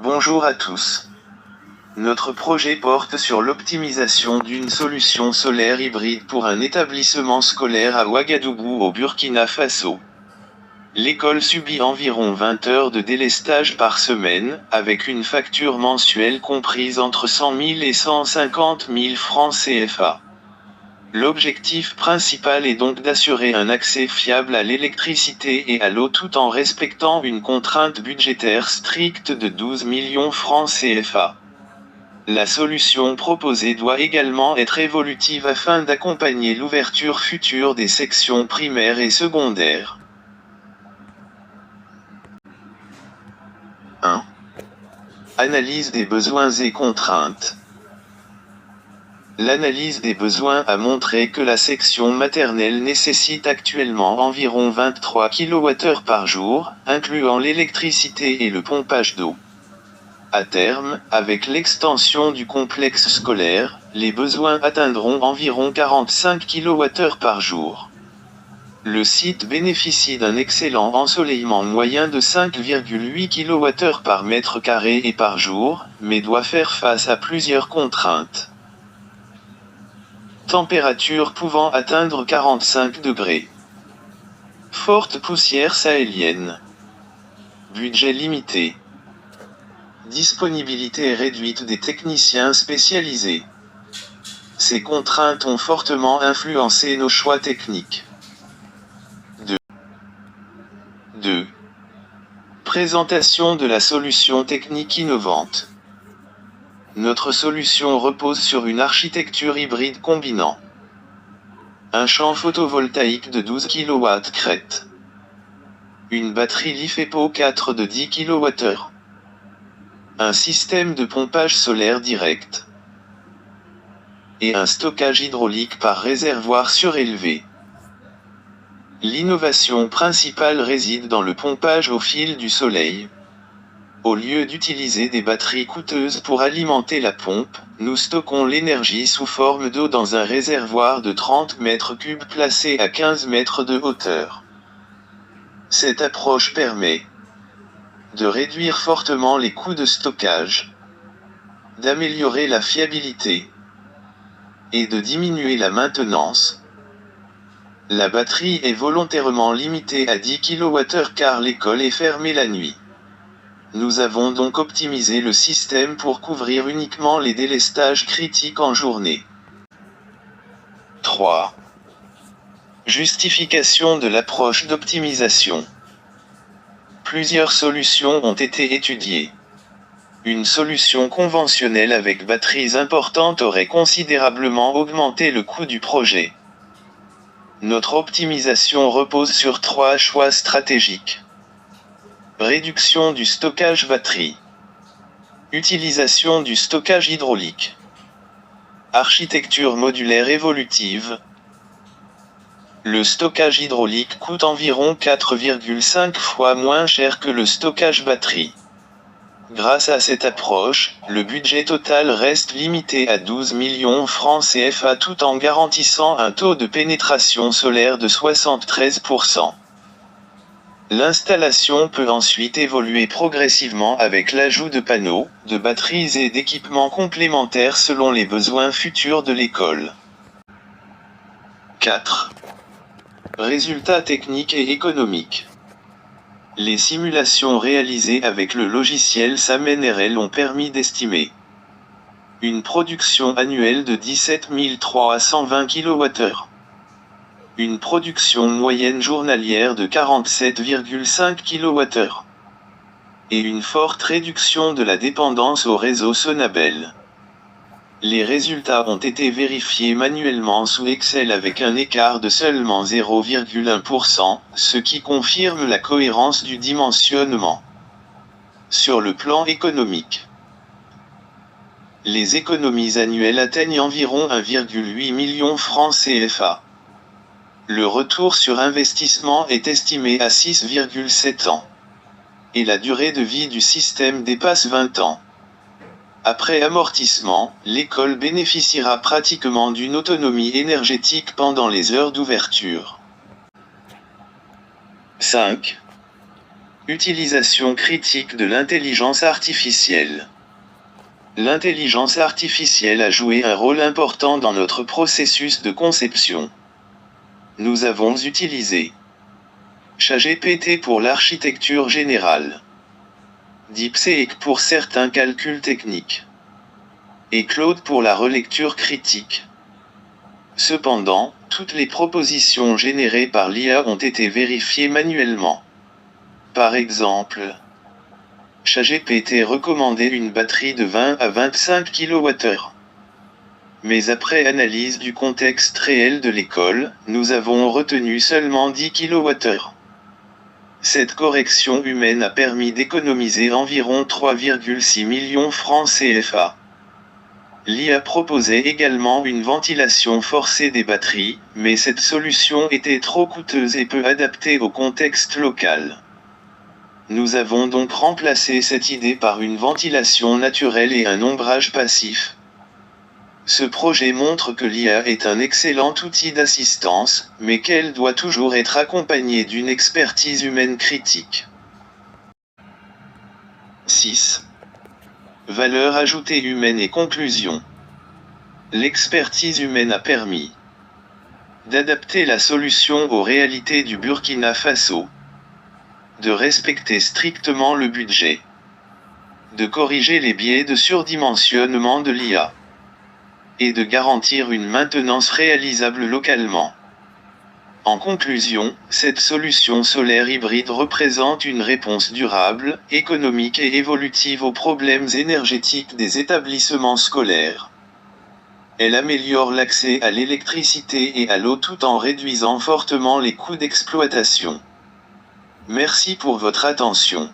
Bonjour à tous. Notre projet porte sur l'optimisation d'une solution solaire hybride pour un établissement scolaire à Ouagadougou au Burkina Faso. L'école subit environ 20 heures de délestage par semaine, avec une facture mensuelle comprise entre 100 000 et 150 000 francs CFA. L'objectif principal est donc d'assurer un accès fiable à l'électricité et à l'eau tout en respectant une contrainte budgétaire stricte de 12 millions francs CFA. La solution proposée doit également être évolutive afin d'accompagner l'ouverture future des sections primaires et secondaires. 1. Analyse des besoins et contraintes. L'analyse des besoins a montré que la section maternelle nécessite actuellement environ 23 kWh par jour, incluant l'électricité et le pompage d'eau. À terme, avec l'extension du complexe scolaire, les besoins atteindront environ 45 kWh par jour. Le site bénéficie d'un excellent ensoleillement moyen de 5,8 kWh par mètre carré et par jour, mais doit faire face à plusieurs contraintes. Température pouvant atteindre 45 degrés. Forte poussière sahélienne. Budget limité. Disponibilité réduite des techniciens spécialisés. Ces contraintes ont fortement influencé nos choix techniques. 2. Présentation de la solution technique innovante. Notre solution repose sur une architecture hybride combinant un champ photovoltaïque de 12 kW crête, une batterie LiFePO 4 de 10 kWh, un système de pompage solaire direct et un stockage hydraulique par réservoir surélevé. L'innovation principale réside dans le pompage au fil du soleil. Au lieu d'utiliser des batteries coûteuses pour alimenter la pompe, nous stockons l'énergie sous forme d'eau dans un réservoir de 30 mètres cubes placé à 15 mètres de hauteur. Cette approche permet de réduire fortement les coûts de stockage, d'améliorer la fiabilité et de diminuer la maintenance. La batterie est volontairement limitée à 10 kWh car l'école est fermée la nuit. Nous avons donc optimisé le système pour couvrir uniquement les délestages critiques en journée. 3. Justification de l'approche d'optimisation. Plusieurs solutions ont été étudiées. Une solution conventionnelle avec batteries importantes aurait considérablement augmenté le coût du projet. Notre optimisation repose sur 3 choix stratégiques. Réduction du stockage batterie. Utilisation du stockage hydraulique. Architecture modulaire évolutive. Le stockage hydraulique coûte environ 4,5 fois moins cher que le stockage batterie. Grâce à cette approche, le budget total reste limité à 12 millions francs CFA tout en garantissant un taux de pénétration solaire de 73%. L'installation peut ensuite évoluer progressivement avec l'ajout de panneaux, de batteries et d'équipements complémentaires selon les besoins futurs de l'école. 4. Résultats techniques et économiques. Les simulations réalisées avec le logiciel SAM-NRL ont permis d'estimer une production annuelle de 17 320 kWh. Une production moyenne journalière de 47,5 kWh. Et une forte réduction de la dépendance au réseau Sonabel. Les résultats ont été vérifiés manuellement sous Excel avec un écart de seulement 0,1%, ce qui confirme la cohérence du dimensionnement. Sur le plan économique, les économies annuelles atteignent environ 1,8 million francs CFA. Le retour sur investissement est estimé à 6,7 ans. Et la durée de vie du système dépasse 20 ans. Après amortissement, l'école bénéficiera pratiquement d'une autonomie énergétique pendant les heures d'ouverture. 5. Utilisation critique de l'intelligence artificielle. L'intelligence artificielle a joué un rôle important dans notre processus de conception. Nous avons utilisé ChatGPT pour l'architecture générale, DeepSeek pour certains calculs techniques, et Claude pour la relecture critique. Cependant, toutes les propositions générées par l'IA ont été vérifiées manuellement. Par exemple, ChatGPT recommandait une batterie de 20 à 25 kWh. Mais après analyse du contexte réel de l'école, nous avons retenu seulement 10 kWh. Cette correction humaine a permis d'économiser environ 3,6 millions francs CFA. L'IA proposait également une ventilation forcée des batteries, mais cette solution était trop coûteuse et peu adaptée au contexte local. Nous avons donc remplacé cette idée par une ventilation naturelle et un ombrage passif. Ce projet montre que l'IA est un excellent outil d'assistance, mais qu'elle doit toujours être accompagnée d'une expertise humaine critique. 6. Valeur ajoutée humaine et conclusion. L'expertise humaine a permis d'adapter la solution aux réalités du Burkina Faso, de respecter strictement le budget, de corriger les biais de surdimensionnement de l'IA, et de garantir une maintenance réalisable localement. En conclusion, cette solution solaire hybride représente une réponse durable, économique et évolutive aux problèmes énergétiques des établissements scolaires. Elle améliore l'accès à l'électricité et à l'eau tout en réduisant fortement les coûts d'exploitation. Merci pour votre attention.